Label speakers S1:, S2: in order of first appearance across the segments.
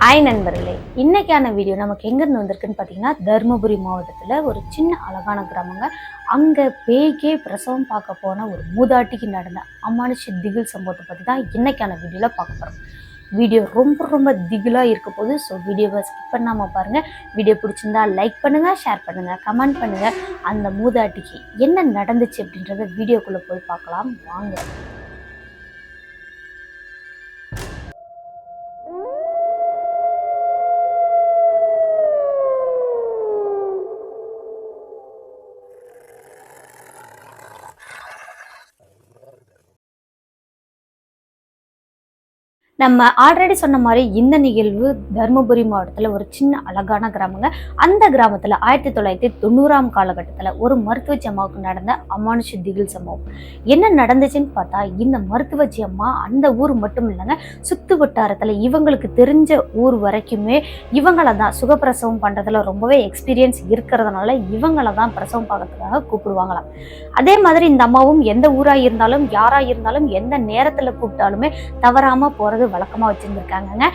S1: Hi நண்பர்களே, இன்னைக்கான video நமக்கு எங்கேருந்து வந்திருக்குன்னு பார்த்தீங்கன்னா தருமபுரி மாவட்டத்தில் ஒரு சின்ன அழகான கிராமங்க. அங்கே பேய்க்கே பிரசவம் பார்க்க போன ஒரு மூதாட்டிக்கு நடந்த அமானுஷ திகில் சம்பவத்தை பற்றி தான் இன்னைக்கான வீடியோவில் பார்க்க போகிறோம். வீடியோ ரொம்ப திகிலாக இருக்க போது. ஸோ வீடியோவை ஸ்கிப் பண்ணாமல் பாருங்கள். வீடியோ பிடிச்சிருந்தா லைக் பண்ணுங்கள், ஷேர் பண்ணுங்கள், கமெண்ட் பண்ணுங்கள். அந்த மூதாட்டிக்கு என்ன நடந்துச்சு அப்படின்றத வீடியோக்குள்ளே போய் பார்க்கலாம் வாங்க. நம்ம ஆல்ரெடி சொன்ன மாதிரி இந்த நிகழ்வு தருமபுரி மாவட்டத்தில் ஒரு சின்ன அழகான கிராமங்க. அந்த கிராமத்தில் 1990ஆம் காலகட்டத்தில் ஒரு மருத்துவச்சி அம்மாவுக்கு நடந்த அமானுஷ திகில் சம்பவம். என்ன நடந்துச்சுன்னு பார்த்தா, இந்த மருத்துவச்சி அம்மா அந்த ஊர் மட்டும் இல்லைங்க, சுற்று வட்டாரத்தில் இவங்களுக்கு தெரிஞ்ச ஊர் வரைக்குமே இவங்களை தான் சுகப்பிரசவம் பண்ணுறதுல ரொம்பவே எக்ஸ்பீரியன்ஸ் இருக்கிறதுனால இவங்களை தான் பிரசவம் பார்க்கறதுக்காக கூப்பிடுவாங்களாம். அதே மாதிரி இந்த அம்மாவும் எந்த ஊராக இருந்தாலும் யாராக இருந்தாலும் எந்த நேரத்தில் கூப்பிட்டாலுமே தவறாமல் போகிறது வழக்கமா வச்சிருந்திருக்காங்க.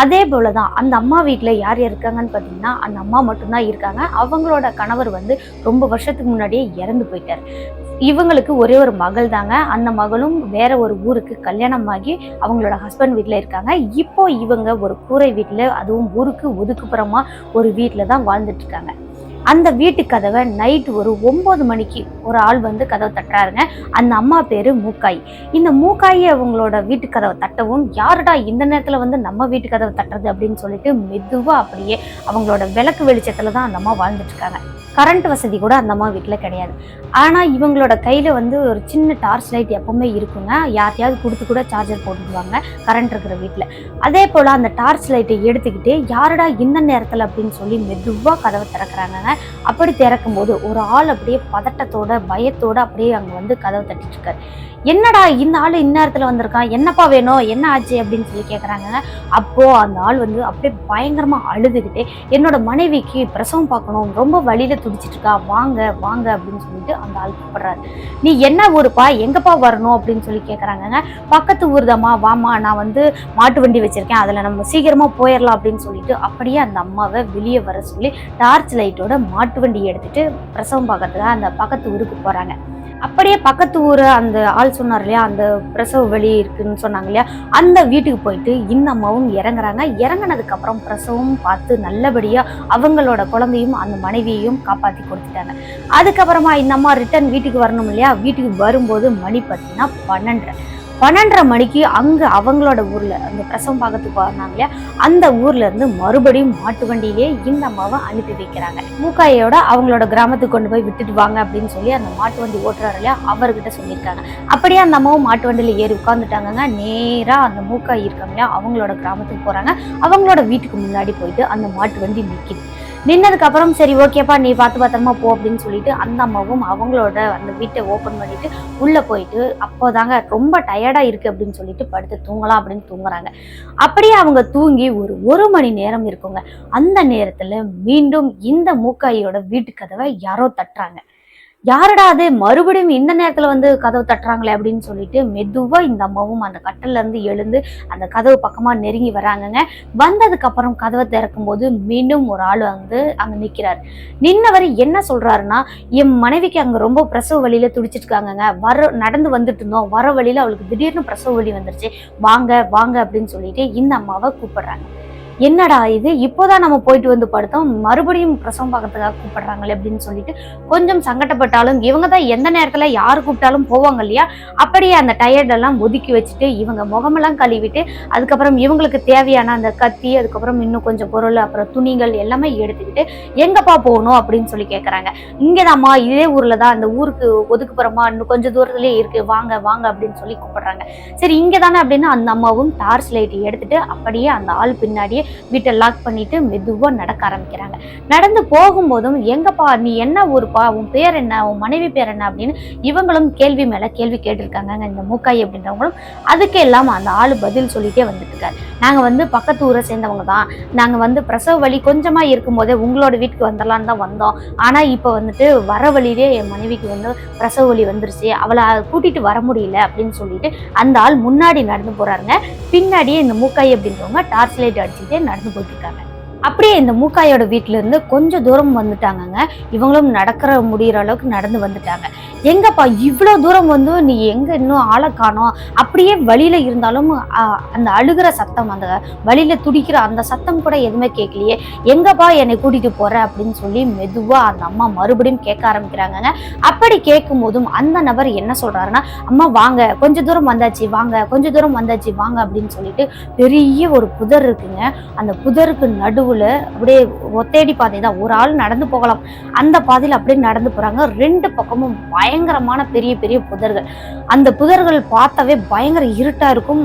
S1: அதே போலதான் அந்த அம்மா வீட்டுல யார் இருக்காங்கன்னு பாத்தீங்கன்னா, அந்த அம்மா மட்டும்தான் இருக்காங்க. அவங்களோட கணவர் ரொம்ப வருஷத்துக்கு முன்னாடியே இறந்து போயிட்டார். இவங்களுக்கு ஒரே ஒரு மகள் தாங்க. அந்த மகளும் வேற ஒரு ஊருக்கு கல்யாணம் ஆகி அவங்களோட ஹஸ்பண்ட் வீட்டுல இருக்காங்க. இப்போ இவங்க ஒரு கூரை வீட்டுல, அதுவும் ஊருக்கு ஒதுக்குப்புறமா ஒரு வீட்டுல தான் வாழ்ந்துட்டு இருக்காங்க. அந்த வீட்டு கதவை நைட்டு ஒரு 9 மணிக்கு ஒரு ஆள் கதவை தட்டுறாருங்க. அந்த அம்மா பேரு மூக்காய். இந்த மூக்காயி அவங்களோட வீட்டு கதவை தட்டவும், யாருடா இந்த நேரத்துல நம்ம வீட்டு கதவை தட்டுறது அப்படின்னு சொல்லிட்டு மெதுவா அப்படியே அவங்களோட விளக்கு வெளிச்சத்துல தான் அந்த அம்மா வாழ்ந்துட்டு இருக்காங்க. கரண்ட் வசதி கூட அந்த அம்மா வீட்டில் கிடையாது. ஆனால் இவங்களோட கையில் ஒரு சின்ன டார்ச் லைட் எப்பவுமே இருக்குங்க. யார்ட்டையாவது கொடுத்து கூட சார்ஜர் போட்டுக்குவாங்க கரண்ட் இருக்கிற வீட்டில். அதே போல் அந்த டார்ச் லைட்டை எடுத்துக்கிட்டு யாருடா இந்த நேரத்தில் அப்படின்னு சொல்லி மெதுவாக கதவை திறக்கிறாங்க. அப்படி திறக்கும் போது ஒரு ஆள் அப்படியே பதட்டத்தோட பயத்தோட அப்படியே அங்கே கதவை தட்டிட்டு இருக்காரு. என்னடா இந்த ஆள் இந்நேரத்தில் வந்திருக்கான், என்னப்பா வேணும், என்ன ஆச்சு அப்படின்னு சொல்லி கேட்குறாங்க. அப்போது அந்த ஆள் அப்படியே பயங்கரமாக அழுதுகிட்டே, என்னோட மனைவிக்கு பிரசவம் பார்க்கணும், ரொம்ப வழியில் துடிச்சிட்டு இருக்கா, வாங்க வாங்க அப்படின்னு சொல்லிட்டு அந்த ஆள் கூப்பிடுறாரு. நீ என்ன ஊருப்பா, எங்கப்பா வரணும் அப்படின்னு சொல்லி கேட்குறாங்க. பக்கத்து ஊர் தாம்மா, வாமா, நான் மாட்டு வண்டி வச்சிருக்கேன், அதில் நம்ம சீக்கிரமாக போயிடலாம் அப்படின்னு சொல்லிட்டு அப்படியே அந்த அம்மாவை வெளியே வர சொல்லி டார்ச் லைட்டோட மாட்டு வண்டி எடுத்துட்டு பிரசவம் பார்க்கறதுக்காக அந்த பக்கத்து ஊருக்கு போகிறாங்க. அப்படியே பக்கத்து ஊர் அந்த ஆள் சொன்னார் இல்லையா, அந்த பிரசவ வலி இருக்குன்னு சொன்னாங்க இல்லையா, அந்த வீட்டுக்கு போயிட்டு இந்த அம்மாவும் இறங்குறாங்க. இறங்கினதுக்கு அப்புறம் பிரசவம் பார்த்து நல்லபடியா அவங்களோட குழந்தையும் அந்த மனைவியையும் காப்பாற்றி கொடுத்துட்டாங்க. அதுக்கப்புறமா இந்த அம்மா ரிட்டர்ன் வீட்டுக்கு வரணும் இல்லையா, வீட்டுக்கு வரும்போது மணி பார்த்தீங்கன்னா 12:30 மணிக்கு அங்கே அவங்களோட ஊரில் அந்த பிரசவம் பார்க்கறதுக்கு வந்தாங்க இல்லையா, அந்த ஊர்ல இருந்து மறுபடியும் மாட்டு வண்டியிலே இந்த அம்மாவை அனுப்பி வைக்கிறாங்க. மூக்காயோட அவங்களோட கிராமத்துக்கு கொண்டு போய் விட்டுட்டு வாங்க அப்படின்னு சொல்லி அந்த மாட்டு வண்டி ஓட்டுறாரு இல்லையா, அவர்கிட்ட சொல்லியிருக்காங்க. அப்படியே அந்த அம்மாவும் மாட்டு வண்டியில ஏறி உட்காந்துட்டாங்க. நேராக அந்த மூக்காய் இருக்காங்க இல்லையா, அவங்களோட கிராமத்துக்கு போகிறாங்க. அவங்களோட வீட்டுக்கு முன்னாடி போயிட்டு அந்த மாட்டு வண்டி நிற்கிது. நின்னதுக்கு அப்புறம் சரி ஓகேப்பா, நீ பார்த்து பத்திரமா போ அப்படின்னு சொல்லிட்டு அந்த அம்மாவும் அவங்களோட அந்த வீட்டை ஓப்பன் பண்ணிட்டு உள்ள போயிட்டு, அப்போதாங்க ரொம்ப டயர்டா இருக்கு அப்படின்னு சொல்லிட்டு படுத்து தூங்கலாம் அப்படின்னு தூங்குறாங்க. அப்படியே அவங்க தூங்கி ஒரு மணி நேரம் இருக்குங்க. அந்த நேரத்துல மீண்டும் இந்த மூக்காயோட வீட்டு கதவை யாரோ தட்டுறாங்க. யாரடா அது, மறுபடியும் இந்த நேரத்துல கதவு தட்டுறாங்களே அப்படின்னு சொல்லிட்டு மெதுவா இந்த அம்மாவும் அந்த கட்டல்ல இருந்து எழுந்து அந்த கதவு பக்கமா நெருங்கி வராங்கங்க. வந்ததுக்கு அப்புறம் கதவை திறக்கும் போது மீண்டும் ஒரு ஆள் அங்க நிக்கிறாரு. நின்னவர் என்ன சொல்றாருன்னா, என் மனைவிக்கு அங்க ரொம்ப பிரசவ வழியில துடிச்சிட்டு இருக்காங்க, நடந்து வந்துட்டு இருந்தோம், வர வழியில அவளுக்கு திடீர்னு பிரசவ வலி வந்துருச்சு, வாங்க வாங்க அப்படின்னு சொல்லிட்டு இந்த அம்மாவை கூப்பிடுறாங்க. என்னடா இது, இப்போதான் நம்ம போயிட்டு படுத்தோம், மறுபடியும் பிரசவம் பார்க்கறதுக்காக கூப்பிடுறாங்களே அப்படின்னு சொல்லிட்டு கொஞ்சம் சங்கடப்பட்டாலும், இவங்க தான் எந்த நேரத்துல யாரு கூப்பிட்டாலும் போவாங்க இல்லையா, அப்படியே அந்த டயர்டெல்லாம் ஒதுக்கி வச்சுட்டு இவங்க முகமெல்லாம் கழுவிட்டு அதுக்கப்புறம் இவங்களுக்கு தேவையான அந்த கத்தி, அதுக்கப்புறம் இன்னும் கொஞ்சம் பொருள், அப்புறம் துணிகள் எல்லாமே எடுத்துக்கிட்டு எங்கப்பா போகணும் அப்படின்னு சொல்லி கேட்கறாங்க. இங்கதாம்மா, இதே ஊர்ல தான், அந்த ஊருக்கு ஒதுக்குப்புறமா இன்னும் கொஞ்சம் தூரத்துலயே இருக்கு, வாங்க வாங்க அப்படின்னு சொல்லி கூப்பிடுறாங்க. சரி இங்க தானே அப்படின்னு அந்த அம்மாவும் டார்ச் லைட் எடுத்துட்டு அப்படியே அந்த ஆள் பின்னாடியே வீட்டை லாக் பண்ணிட்டு மெதுவா நடக்க ஆரம்பிக்கிறாங்க. நடந்து போகும்போதும், எங்கப்பா, நீ என்ன ஊருப்பா, உன் பேர் என்ன, உன் மனைவி பேர் என்ன அப்படின்னு இவங்களும் கேள்வி மேல கேள்வி கேட்டிருக்காங்க. இந்த மூக்காய் அப்படின்றவங்களும் அதுக்கு எல்லாம் அந்த ஆளு பதில் சொல்லிட்டே வந்துட்டு இருக்காரு. நாங்க பக்கத்து ஊரை சேர்ந்தவங்க தான், நாங்க பிரசவ வலி கொஞ்சமா இருக்கும் போதே உங்களோட வீட்டுக்கு வந்துடலான்னு தான் வந்தோம். ஆனா இப்ப வர வழியிலே என் மனைவிக்கு பிரசவ வலி வந்துருச்சு, அவளை கூட்டிட்டு வர முடியல அப்படின்னு சொல்லிட்டு அந்த ஆள் முன்னாடி நடந்து போறாருங்க. பின்னாடியே இந்த மூக்காய் அப்படின்றவங்க டார்ச் லைட் அடிச்சுட்டு சொல்லிட்டு நடந்து போயிட்டு இருக்காங்க. அப்படியே இந்த மூக்காயோட வீட்டுல இருந்து கொஞ்சம் தூரம் வந்துட்டாங்கங்க. இவங்களும் நடக்கிற முடியிற அளவுக்கு நடந்து வந்துட்டாங்க. எங்கப்பா இவ்வளோ தூரம் வந்து நீ எங்க இன்னும் ஆளை காணோம்? அப்படியே வழியில இருந்தாலும் அந்த அழுகிற சத்தம், அந்த வழியில துடிக்கிற அந்த சத்தம் கூட எதுவுமே கேட்கலையே, எங்கப்பா என்னை கூட்டிட்டு போற அப்படின்னு சொல்லி மெதுவா அந்த அம்மா மறுபடியும் கேட்க ஆரம்பிக்கிறாங்கங்க. அப்படி கேட்கும் போதும் அந்த நபர் என்ன சொல்றாருன்னா, அம்மா வாங்க, கொஞ்ச தூரம் வந்தாச்சு வாங்க, கொஞ்ச தூரம் வந்தாச்சு வாங்க அப்படின்னு சொல்லிட்டு பெரிய ஒரு புதர் இருக்குங்க. அந்த புதருக்கு நடுவுல அப்படியே ஒத்தேடி பாதை தான், ஒரு ஆள் நடந்து போகலாம் அந்த பாதையில அப்படியே நடந்து போறாங்க. ரெண்டு பக்கமும் பயங்கரமான பெரிய பெரிய புதர்கள். அந்த புதர்கள் பார்த்தாவே பயங்கர இருட்டா இருக்கும்.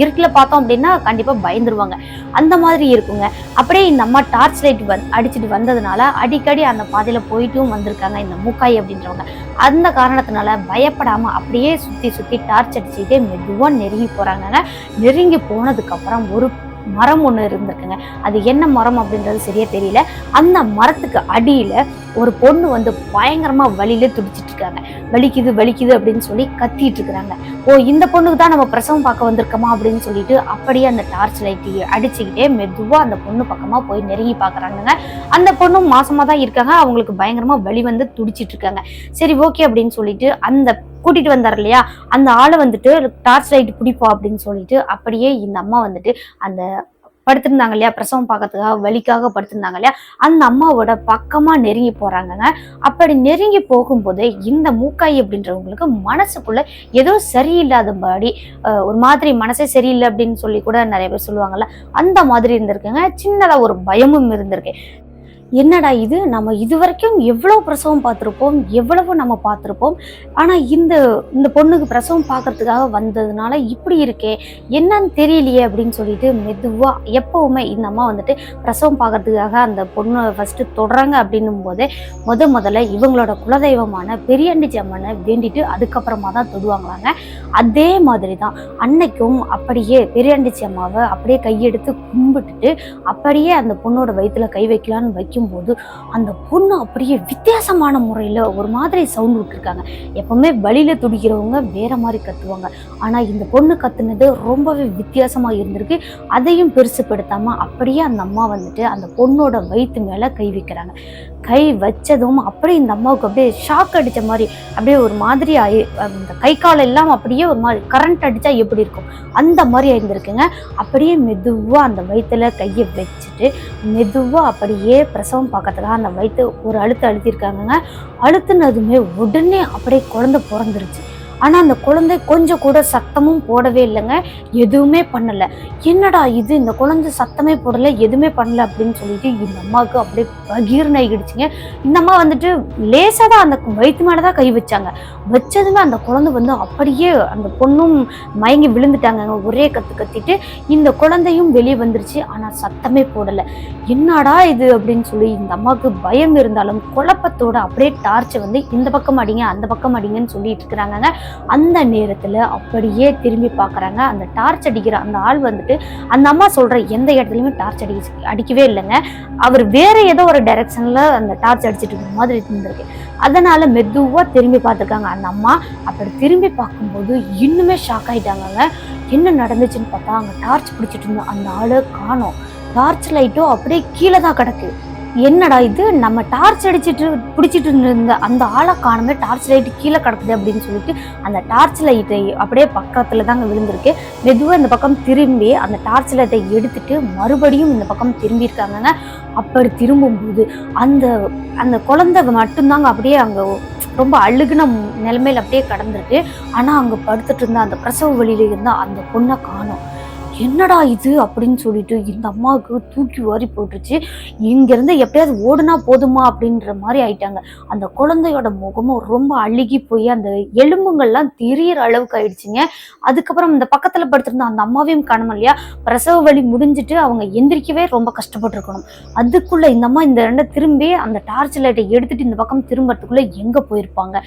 S1: இருட்டுல பார்த்தோம் அப்படின்னா கண்டிப்பா பயந்துருவாங்க, அந்த மாதிரி இருக்குங்க. அப்படியே இந்த அம்மா டார்ச் லைட் அடிச்சுட்டு வந்ததுனால அடிக்கடி அந்த பாதையில போயிட்டும் வந்திருக்காங்க இந்த மூக்காய் அப்படின்றவங்க. அந்த காரணத்தினால பயப்படாம அப்படியே சுத்தி சுத்தி டார்ச் அடிச்சுக்கிட்டே மெதுவா நெருங்கி போறாங்க. நெருங்கி போனதுக்கு அப்புறம் ஒரு மரம் ஒண்ணு இருந்திருக்குங்க. அது என்ன மரம் அப்படின்றது சரியா தெரியல. அந்த மரத்துக்கு அடியில ஒரு பொண்ணு வந்து பயங்கரமா வலியில துடிச்சிட்டு இருக்காங்க. வலிக்குது வலிக்குது அப்படின்னு சொல்லி கத்திட்டு இருக்கிறாங்க. ஓ, இந்த பொண்ணுக்கு தான் நம்ம பிரசவம் பார்க்க வந்திருக்கோமா அப்படின்னு சொல்லிட்டு அப்படியே அந்த டார்ச் லைட் அடிச்சுக்கிட்டே மெதுவா அந்த பொண்ணு பக்கமா போய் நெருங்கி பாக்குறாங்க. அந்த பொண்ணும் மாசமா தான் இருக்காங்க. அவங்களுக்கு பயங்கரமா வலி வந்து துடிச்சிட்டு இருக்காங்க. சரி ஓகே அப்படின்னு சொல்லிட்டு அந்த கூட்டிட்டு வந்தார் இல்லையா, அந்த ஆளை வந்துட்டு டார்ச் லைட் பிடிப்போம் அப்படின்னு சொல்லிட்டு அப்படியே இந்த அம்மா வந்துட்டு அந்த படுத்திருந்தாங்க இல்லையா, பிரசவம் பார்க்கறதுக்காக வலிக்காக படுத்திருந்தாங்க இல்லையா, அந்த அம்மாவோட பக்கமா நெருங்கி போறாங்கங்க. அப்படி நெருங்கி போகும்போது இந்த மூக்காய் அப்படின்றவங்களுக்கு மனசுக்குள்ள ஏதோ சரியில்லாதபடி, ஒரு மாதிரி மனசே சரியில்லை அப்படின்னு சொல்லி கூட நிறைய பேர் சொல்லுவாங்கல்ல, அந்த மாதிரி இருந்திருக்குங்க. சின்னதா ஒரு பயமும் இருந்திருக்கு. என்னடா இது, நம்ம இது வரைக்கும் எவ்வளோ பிரசவம் பார்த்துருப்போம், எவ்வளவோ நம்ம பார்த்துருப்போம், ஆனால் இந்த பொண்ணுக்கு பிரசவம் பார்க்கறதுக்காக வந்ததுனால இப்படி இருக்கே, என்னன்னு தெரியலையே அப்படின்னு சொல்லிட்டு மெதுவாக எப்பவுமே இந்த அம்மா வந்துட்டு பிரசவம் பார்க்கறதுக்காக அந்த பொண்ணை ஃபஸ்ட்டு தொடுறாங்க அப்படின்னும் போதே முதல்ல இவங்களோட குலதெய்வமான பெரியாண்டிச்சி அம்மனை வேண்டிட்டு அதுக்கப்புறமா தான் தொடுவாங்களாங்க. அதே மாதிரி தான் அன்னைக்கும் அப்படியே பெரியாண்டிச்சி அம்மாவை அப்படியே கையெடுத்து கும்பிட்டுட்டு அப்படியே அந்த பொண்ணோட வயிற்றுல கை வைக்கலான்னு வைக்கும் போது அந்த பொண்ணு அப்படியே வித்தியாசமான முறையில ஒரு மாதிரி சவுண்ட் விட்டுருக்காங்க. எப்பவுமே வலியில துடிக்கிறவங்க வேற மாதிரி கத்துவாங்க, ஆனா இந்த பொண்ணு கத்துனது ரொம்பவே வித்தியாசமா இருந்திருக்கு. அதையும் பெருசுப்படுத்தாம அப்படியே அந்த அம்மா வந்துட்டு அந்த பொண்ணோட வயிற்று மேல கை வைக்கிறாங்க. கை வச்சதும் அப்படியே இந்த அம்மாவுக்கு அப்படியே ஷாக் அடிச்ச மாதிரி அப்படியே ஒரு மாதிரி அந்த கை கால் எல்லாம் அப்படியே ஒரு மாதிரி கரண்ட் அடிச்சா எப்படி இருக்கும் அந்த மாதிரி ஆயிருந்திருக்குங்க. அப்படியே மெதுவா அந்த வயிற்றுல கையை வச்சுட்டு மெதுவா அப்படியே பிரசவம் பார்க்கறதுக்காக அந்த வயிற்று ஒரு அழுத்திருக்காங்க. அழுத்தினதுமே உடனே அப்படியே குழந்தை பிறந்துருச்சு. ஆனா அந்த குழந்தை கொஞ்சம் கூட சத்தமும் போடவே இல்லைங்க, எதுவுமே பண்ணல. என்னடா இது, இந்த குழந்தை சத்தமே போடல, எதுவுமே பண்ணல அப்படின்னு சொல்லிட்டு இந்த அம்மாவுக்கு அப்படியே பகீர்னு ஆகிடுச்சுங்க. இந்த அம்மா வந்துட்டு லேசா தான் அந்த வயிற்று மேலதான் கை வச்சாங்க. வச்சதுமே அந்த குழந்தை வந்து அப்படியே அந்த பொண்ணும் மயங்கி விழுந்துட்டாங்க. ஒரே கத்திட்டு இந்த குழந்தையும் வெளியே வந்துருச்சு, ஆனா சத்தமே போடல. என்னடா இது அப்படின்னு சொல்லி இந்த அம்மாவுக்கு பயம் இருந்தாலும் குழப்பத்தோட அப்படியே டார்ச்சை வந்து இந்த பக்கம் அடிங்க அந்த பக்கம் அடிங்கன்னு சொல்லிட்டு இருக்கிறாங்க. அந்த நேரத்துல அப்படியே திரும்பி பாக்குறாங்க. அந்த டார்ச் அடிக்கிற அந்த ஆள் வந்துட்டு அந்த அம்மா சொல்ற எந்த இடத்துலயுமே டார்ச் அடிக்கவே இல்லைங்க. அவர் வேற ஏதோ ஒரு டைரக்ஷன்ல அந்த டார்ச் அடிச்சிட்டு இருக்க மாதிரி இருந்திருக்கு. அதனால மெதுவா திரும்பி பார்த்துருக்காங்க அந்த அம்மா. அப்படி திரும்பி பார்க்கும்போது இன்னுமே ஷாக் ஆயிட்டாங்க. என்ன நடந்துச்சுன்னு பார்த்தா அங்க டார்ச் பிடிச்சிட்டு இருந்த அந்த ஆளு காணோம். டார்ச் லைட்டும் அப்படியே கீழே தான் கிடக்கு. என்னடா இது, நம்ம டார்ச் அடிச்சுட்டு பிடிச்சிட்டு இருந்த அந்த ஆளை காணுமே, டார்ச் லைட்டு கீழே கிடக்குது அப்படின்னு சொல்லிட்டு அந்த டார்ச் லைட்டை அப்படியே பக்கத்துல தாங்க விழுந்திருக்கு. மெதுவாக இந்த பக்கம் திரும்பி அந்த டார்ச் லைட்டை எடுத்துட்டு மறுபடியும் இந்த பக்கம் திரும்பி இருக்காங்க. அப்படி திரும்பும்போது அந்த அந்த குழந்தை மட்டும்தாங்க அப்படியே அங்க ரொம்ப அழுகுன நிலைமையில அப்படியே கடந்திருக்கு. ஆனா அங்க படுத்துட்டு இருந்த அந்த பிரசவ வழியில இருந்தா அந்த பொண்ணை காணோம். என்னடா இது அப்படின்னு சொல்லிட்டு இந்த அம்மாவுக்கு தூக்கி வாரி போட்டுருச்சு. இங்கிருந்து எப்படியாவது ஓடுனா போதுமா அப்படின்ற மாதிரி ஆயிட்டாங்க. அந்த குழந்தையோட முகமும் ரொம்ப அழுகி போய் அந்த எலும்புங்கள்லாம் தெரியற அளவுக்கு ஆயிடுச்சுங்க. அதுக்கப்புறம் இந்த பக்கத்துல படுத்திருந்த அந்த அம்மாவையும் காணோம் இல்லையா, பிரசவ வலி முடிஞ்சிட்டு அவங்க எந்திரிக்கவே ரொம்ப கஷ்டப்பட்டுருக்கணும். அதுக்குள்ள இந்த அம்மா இந்த ரெண்டை திரும்பி அந்த டார்ச் லைட்டை எடுத்துட்டு இந்த பக்கம் திரும்பறதுக்குள்ள எங்க போயிருப்பாங்க,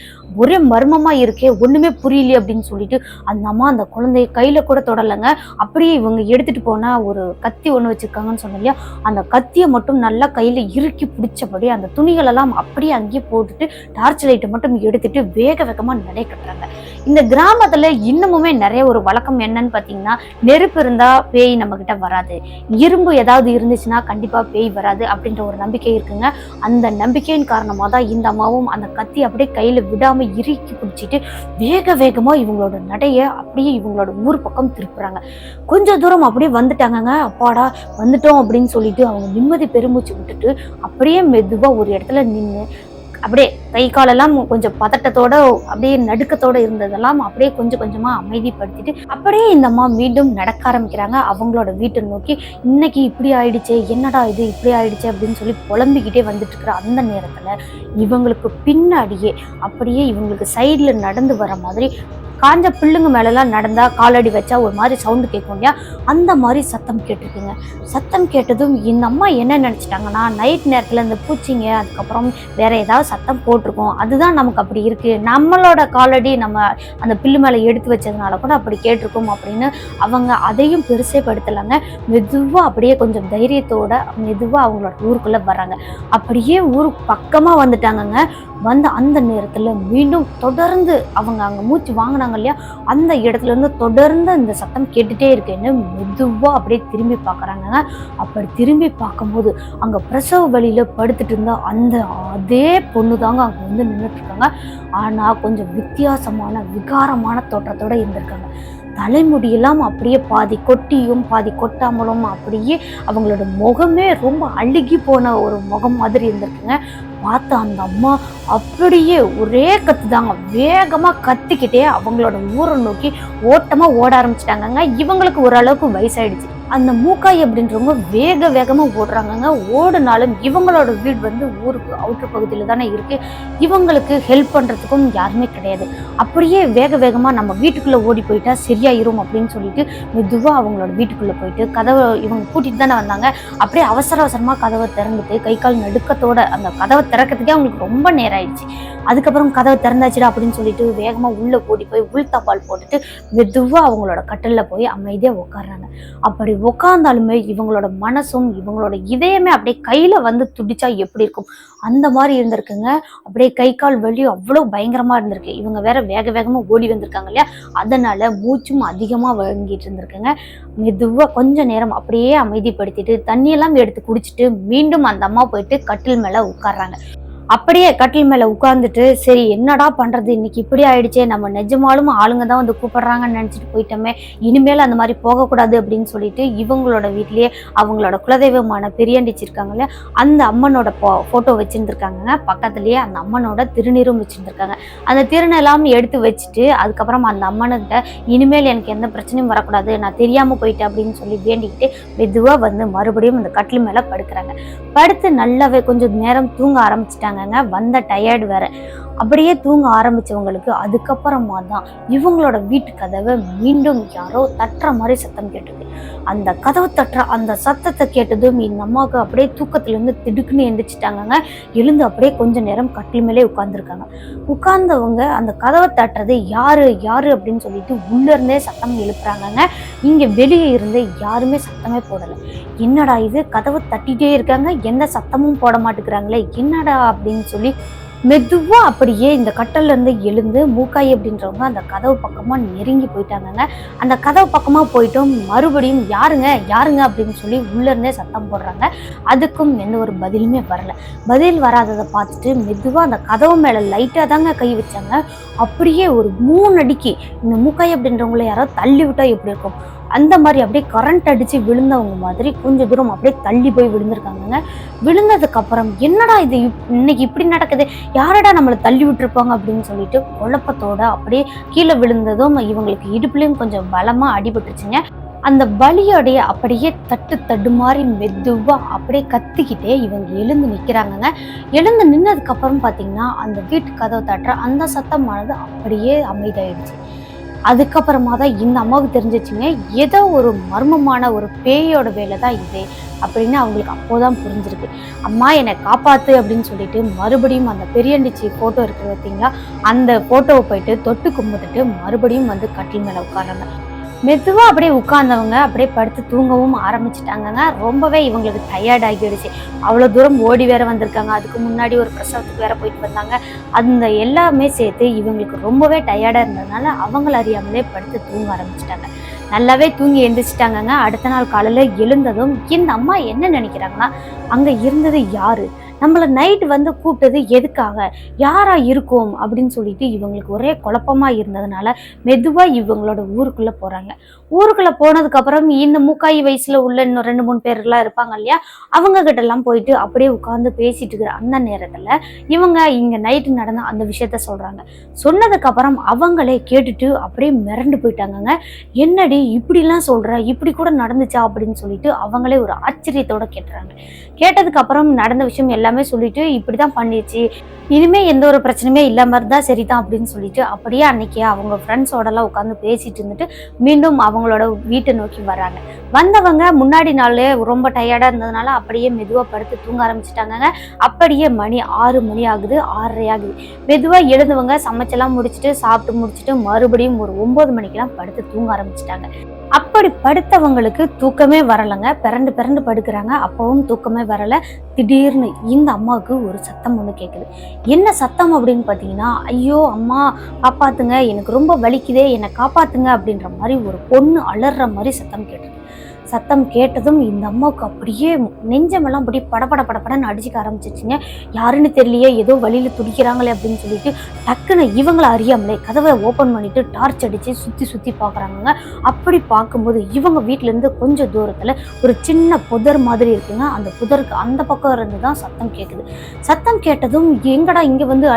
S1: ஒரே மர்மமா இருக்கே, ஒண்ணுமே புரியலையே அப்படின்னு சொல்லிட்டு அந்த அம்மா அந்த குழந்தைய கையில கூட தொடலைங்க. அப்படியே இவங்க எடுத்துட்டு போன ஒரு கத்தி ஒண்ணு வச்சிருக்காங்கன்னு சொன்னேன் இல்லையா, அந்த கத்தியை மட்டும் நல்லா கையில இறுக்கி பிடிச்சபடி அந்த துணிகள் எல்லாம் அப்படியே அங்கேயே போட்டுட்டு டார்ச் லைட்டை மட்டும் எடுத்துட்டு வேக வேகமா நடை கட்டுறாங்க. இந்த கிராமத்துல இன்னமுமே நிறைய ஒரு வழக்கம் என்னன்னு பாத்தீங்கன்னா, நெருப்பு இருந்தா பேய் நம்ம கிட்ட வராது, இரும்பு ஏதாவது இருந்துச்சுன்னா கண்டிப்பா பேய் வராது அப்படின்ற ஒரு நம்பிக்கை இருக்குங்க. அந்த நம்பிக்கையின் காரணமா தான் இந்த அம்மாவும் அந்த கத்தி அப்படியே கையில விடாம இறுக்கி பிடிச்சிட்டு வேக வேகமா இவங்களோட நடைய அப்படியே இவங்களோட ஊர் பக்கம் திருப்புறாங்க. கொஞ்ச தூரம் அப்படியே வந்துட்டாங்கங்க. அப்பாடா வந்துட்டோம் அப்படின்னு சொல்லிட்டு அவங்க நிம்மதி பெருமூச்சு விட்டுட்டு அப்படியே மெதுவா ஒரு இடத்துல நின்று அப்படியே கை காலெல்லாம் கொஞ்சம் பதட்டத்தோட அப்படியே நடுக்கத்தோட இருந்ததெல்லாம் அப்படியே கொஞ்சம் கொஞ்சமா அமைதிப்படுத்திட்டு அப்படியே இந்த அம்மா மீண்டும் நடக்க ஆரம்பிக்கிறாங்க அவங்களோட வீட்டை நோக்கி. இன்னைக்கு இப்படி ஆயிடுச்சே, என்னடா இது இப்படி ஆயிடுச்சு அப்படின்னு சொல்லி புலம்பிக்கிட்டே வந்துட்டு இருக்கிற அந்த நேரத்துல இவங்களுக்கு பின்னாடியே அப்படியே இவங்களுக்கு சைட்ல நடந்து வர மாதிரி காஞ்ச பிள்ளுங்க மேலெல்லாம் நடந்தா காலடி வச்சா ஒரு மாதிரி சவுண்டு கேட்கும் இல்லையா, அந்த மாதிரி சத்தம் கேட்டிருக்குங்க. சத்தம் கேட்டதும் இந்த அம்மா என்ன நினச்சிட்டாங்கன்னா, நைட் நேரத்தில் இந்த பூச்சிங்க அதுக்கப்புறம் வேற ஏதாவது சத்தம் போட்டிருக்கோம், அதுதான் நமக்கு அப்படி இருக்கு, நம்மளோட காலடி நம்ம அந்த பில்லு மேலே எடுத்து வச்சதுனால கூட அப்படி கேட்டிருக்கோம் அப்படின்னு அவங்க அதையும் பெருசே படுத்தலாங்க. மெதுவாக அப்படியே கொஞ்சம் தைரியத்தோட மெதுவாக அவங்களோட ஊருக்குள்ளே வர்றாங்க. அப்படியே ஊருக்கு பக்கமாக வந்துட்டாங்கங்க. வந்த அந்த நேரத்தில் மீண்டும் தொடர்ந்து அவங்க அங்கே மூச்சு வாங்கினாங்க இல்லையா, அந்த இடத்துல இருந்து தொடர்ந்து இந்த சத்தம் கேட்டுட்டே இருக்கேன்னு மெதுவாக அப்படியே திரும்பி பார்க்குறாங்க. அப்படி திரும்பி பார்க்கும்போது அங்கே பிரசவ வழியில் படுத்துட்டு இருந்தா அந்த அதே பொண்ணு தாங்க அங்கே வந்து நின்றுட்டு இருக்காங்க. ஆனால் கொஞ்சம் வித்தியாசமான விகாரமான தோற்றத்தோடு இருந்திருக்காங்க. தலைமுடியெல்லாம் அப்படியே பாதி கொட்டியும் பாதி கொட்டாமலும் அப்படியே அவங்களோட முகமே ரொம்ப அழுகி போன ஒரு முகம் மாதிரி இருந்திருக்குங்க. பார்த்த அந்த அம்மா அப்படியே ஒரே கத்து தாங்க, வேகமா கத்திக்கிட்டே அவங்களோட ஊரை நோக்கி ஓட்டமா ஓட ஆரம்பிச்சிட்டாங்கங்க. இவங்களுக்கு ஓரளவுக்கு வயசாயிடுச்சு. அந்த மூக்காய் அப்படின்றவங்க வேக வேகமா ஓடுறாங்கங்க. ஓடுனாலும் இவங்களோட வீடு வந்து ஊருக்கு அவுட்டர் பகுதியில தானே இருக்கு, இவங்களுக்கு ஹெல்ப் பண்றதுக்கும் யாருமே கிடையாது. அப்படியே வேக வேகமா நம்ம வீட்டுக்குள்ள ஓடி போயிட்டா சரியாயிரும் அப்படின்னு சொல்லிட்டு மெதுவா அவங்களோட வீட்டுக்குள்ள போயிட்டு கதவை இவங்க கூட்டிட்டு தானே வந்தாங்க, அப்படியே அவசர அவசரமா கதவை திறந்துட்டு கை கால் நடுக்கத்தோட அந்த கதவை திறக்கிறதுக்கே அவங்களுக்கு ரொம்ப நேரம் ஆயிடுச்சு. அதுக்கப்புறம் கதவை திறந்தாச்சுடா அப்படின்னு சொல்லிட்டு வேகமா உள்ள ஓடி போய் உள் தப்பால் போட்டுட்டு மெதுவா அவங்களோட கட்டில்ல போய் அமைதியா உட்காடுறாங்க. அப்படி உட்கார்ந்தாலுமே இவங்களோட மனசும் இவங்களோட இதயமே அப்படியே கையில வந்து துடிச்சா எப்படி இருக்கும் அந்த மாதிரி இருந்திருக்குங்க. அப்படியே கை கால் வலி அவ்வளோ பயங்கரமா இருந்திருக்கு. இவங்க வேற வேக வேகமா ஓடி வந்திருக்காங்க இல்லையா, அதனால மூச்சும் அதிகமா வழங்கிட்டு இருந்திருக்குங்க. மெதுவா கொஞ்ச நேரம் அப்படியே அமைதிப்படுத்திட்டு தண்ணியெல்லாம் எடுத்து குடிச்சிட்டு மீண்டும் அந்த அம்மா போயிட்டு கட்டில் மேல உட்கார்றாங்க. அப்படியே கட்டில் மேல உட்கார்ந்துட்டு சரி என்னடா பண்றது, இன்னைக்கு இப்படி ஆயிடுச்சே, நம்ம நிஜமாலும் ஆளுங்க தான் வந்து கூப்பிடுறாங்கன்னு நினைச்சிட்டு போயிட்டோமே, இனிமேல் அந்த மாதிரி போகக்கூடாது அப்படின்னு சொல்லிட்டு இவங்களோட வீட்லயே அவங்களோட குலதெய்வமான பெரியாண்டிச்சு இருக்காங்கல்ல, அந்த அம்மனோட போட்டோ வச்சிருந்துருக்காங்க. பக்கத்துலயே அந்த அம்மனோட திருநீரும் வச்சிருந்திருக்காங்க. அந்த திருநெல்லாம் எடுத்து வச்சுட்டு அதுக்கப்புறம் அந்த அம்மன்கிட்ட இனிமேல் எனக்கு எந்த பிரச்சனையும் வரக்கூடாது, நான் தெரியாம போயிட்டேன் அப்படின்னு சொல்லி வேண்டிக்கிட்டு மெதுவா வந்து மறுபடியும் அந்த கட்டில் மேல படுக்கிறாங்க. படுத்து நல்லாவே கொஞ்சம் நேரம் தூங்க ஆரம்பிச்சிட்டாங்க. வந்த டயர்டு வேற. அப்படியே தூங்க ஆரம்பிச்சவங்களுக்கு அதுக்கப்புறமா தான் இவங்களோட வீட்டு கதவை மீண்டும் யாரோ தட்டுற மாதிரி சத்தம் கேட்டது. அந்த கதவு தட்டுற அந்த சத்தத்தை கேட்டதும் இந்த அம்மாவுக்கு அப்படியே தூக்கத்துல இருந்து திடுக்குன்னு எந்திரிச்சிட்டாங்க. எழுந்து அப்படியே கொஞ்ச நேரம் கட்டில் மேலே உட்கார்ந்துருக்காங்க. உட்கார்ந்தவங்க அந்த கதவை தட்டுறது யாரு யாரு அப்படின்னு சொல்லிட்டு உள்ள இருந்தே சத்தம் எழுப்புறாங்க. இங்க வெளியே இருந்து யாருமே சத்தமே போடலை. என்னடா இது, கதவு தட்டிட்டே இருக்காங்க, எந்த சத்தமும் போட மாட்டேங்கிறாங்களே, என்னடா அப்படின்னு சொல்லி மெதுவா அப்படியே இந்த கட்டல்ல இருந்து எழுந்து மூக்காய் அப்படின்றவங்க அந்த கதவு பக்கமா நெருங்கி போயிட்டாங்க. அந்த கதவு பக்கமா போயிட்டும் மறுபடியும் யாருங்க யாருங்க அப்படின்னு சொல்லி உள்ள இருந்தே சத்தம் போடுறாங்க. அதுக்கும் எந்த ஒரு பதிலுமே வரல. பதில் வராததை பார்த்துட்டு மெதுவா அந்த கதவு மேல லைட்டா தாங்க கை வச்சாங்க. அப்படியே ஒரு 3 அடிக்கு இந்த மூக்காய் அப்படின்றவங்கள யாரோ தள்ளி விட்டா எப்படி இருக்கும் அந்த மாதிரி அப்படியே கரண்ட் அடிச்சு விழுந்தவங்க மாதிரி கொஞ்ச தூரம் அப்படியே தள்ளி போய் விழுந்திருக்காங்க. விழுந்ததுக்கு அப்புறம் என்னடா இது இன்னைக்கு இப்படி நடக்குது, யாரடா நம்மளை தள்ளி விட்டுருப்பாங்க அப்படின்னு சொல்லிட்டு குழப்பத்தோட அப்படியே கீழே விழுந்ததும் இவங்களுக்கு இடுப்புலையும் கொஞ்சம் பலமா அடிபட்டுருச்சுங்க. அந்த வலியோடைய அப்படியே தடுமாறி மெதுவா அப்படியே கத்திக்கிட்டே இவங்க எழுந்து நிக்கிறாங்க. எழுந்து நின்னதுக்கு அப்புறம் பாத்தீங்கன்னா அந்த வீட்டு கதவை தட்டுற அந்த சத்தமானது அப்படியே அமைதியாயிடுச்சு. அதுக்கப்புறமா தான் இந்த அம்மாவுக்கு தெரிஞ்சிச்சுங்க, ஏதோ ஒரு மர்மமான ஒரு பேயோட வேலை தான் இது அப்படின்னு அவங்களுக்கு அப்போதான் புரிஞ்சிருக்கு. அம்மா என்னை காப்பாத்து அப்படின்னு சொல்லிட்டு மறுபடியும் அந்த பெரியண்டிச்சி போட்டோ இருக்கிறது பார்த்தீங்களா, அந்த போட்டோவை போயிட்டு தொட்டு கும்பிட்டுட்டு மறுபடியும் வந்து கட்டில் மேல உட்கார்றாங்க. மெதுவா அப்படியே உட்கார்ந்தவங்க அப்படியே படுத்து தூங்கவும் ஆரம்பிச்சுட்டாங்கங்க. ரொம்பவே இவங்களுக்கு டயர்ட் ஆகிடுச்சு. அவ்வளோ தூரம் ஓடி வேற வந்திருக்காங்க. அதுக்கு முன்னாடி ஒரு பிரசவத்துக்கு வேற போயிட்டு வந்தாங்க. அந்த எல்லாமே சேர்த்து இவங்களுக்கு ரொம்பவே டயர்டா இருந்ததுனால அவங்கள அறியாமலே படுத்து தூங்க ஆரம்பிச்சிட்டாங்க. நல்லாவே தூங்கி எந்திரிச்சிட்டாங்கங்க. அடுத்த நாள் காலையில எழுந்ததும் இந்த அம்மா என்ன நினைக்கிறாங்கன்னா, அங்க இருந்தது யாரு, நம்மள நைட் வந்து கூப்பிட்டது எதுக்காக, யாரா இருக்கும் அப்படின்னு சொல்லிட்டு இவங்களுக்கு ஒரே குழப்பமா இருந்ததுனால மெதுவா இவங்களோட ஊருக்குள்ள போறாங்க. ஊருக்குள்ள போனதுக்கு அப்புறம் இந்த மூக்காயி வயசுல உள்ள இன்னும் 2-3 பேர்லாம் இருப்பாங்க இல்லையா, அவங்க கிட்ட எல்லாம் போயிட்டு அப்படியே உட்கார்ந்து பேசிட்டு இருக்கிற அந்த நேரத்துல இவங்க இங்க நைட்டு நடந்த அந்த விஷயத்த சொல்றாங்க. சொன்னதுக்கு அப்புறம் அவங்களே கேட்டுட்டு அப்படியே மிரண்டு போயிட்டாங்கங்க. என்னடி இப்படிலாம் சொல்ற, இப்படி கூட நடந்துச்சா அப்படின்னு சொல்லிட்டு அவங்களே ஒரு ஆச்சரியத்தோட கேட்டுறாங்க. கேட்டதுக்கு அப்புறம் நடந்த விஷயம் எல்லாமே சொல்லிட்டு இப்படிதான் பண்ணிடுச்சு, இனிமே எந்த ஒரு பிரச்சனையுமே இல்லாம இருந்தா சரிதான் அப்படின்னு சொல்லிட்டு அப்படியே அன்னைக்கு அவங்க ஃப்ரெண்ட்ஸோட எல்லாம் உட்காந்து பேசிட்டு இருந்துட்டு மீண்டும் அவங்களோட வீட்டை நோக்கி வர்றாங்க. வந்தவங்க முன்னாடி நாளே ரொம்ப டயர்டா இருந்ததுனால அப்படியே மெதுவா படுத்து தூங்க ஆரம்பிச்சுட்டாங்க. அப்படியே மணி 6 மணி ஆகுது, 6:30 ஆகுது. மெதுவா எழுந்தவங்க சமைச்செல்லாம் முடிச்சுட்டு சாப்பிட்டு முடிச்சுட்டு மறுபடியும் ஒரு 9 மணிக்கெல்லாம் படுத்து தூங்க ஆரம்பிச்சுட்டாங்க. அப்படி படுத்தவங்களுக்கு தூக்கமே வரலைங்க. பிறண்டு பிறண்டு படுக்கிறாங்க. அப்பவும் தூக்கமே வரல. திடீர்னு இந்த அம்மாவுக்கு ஒரு சத்தம் ஒன்று கேட்குது. என்ன சத்தம் அப்படின்னு பார்த்தீங்கன்னா, ஐயோ அம்மா காப்பாத்துங்க, எனக்கு ரொம்ப வலிக்குதே, என்னை காப்பாத்துங்க அப்படின்ற மாதிரி ஒரு பொண்ணு அலற மாதிரி சத்தம் கேட்டது. சத்தம் கேட்டதும் இந்த அம்மாவுக்கு அப்படியே நெஞ்சமெல்லாம் அப்படியே படபட படப்படன்னு அடிச்சுக்க ஆரம்பிச்சிச்சுங்க. யாருன்னு தெரியலையே, ஏதோ வழியில துடிக்கிறாங்களே அப்படின்னு சொல்லிட்டு டக்குன்னு இவங்களை அறியாமலே கதவை ஓப்பன் பண்ணிட்டு டார்ச் அடிச்சு சுத்தி சுத்தி பாக்குறாங்க. அப்படி பார்க்கும்போது இவங்க வீட்டுல இருந்து கொஞ்சம் தூரத்துல ஒரு சின்ன புதர் மாதிரி இருக்குங்க. அந்த புதருக்கு அந்த பக்கம் இருந்து தான் சத்தம் கேட்குது. சத்தம் கேட்டதும் எங்கடா இங்க வந்து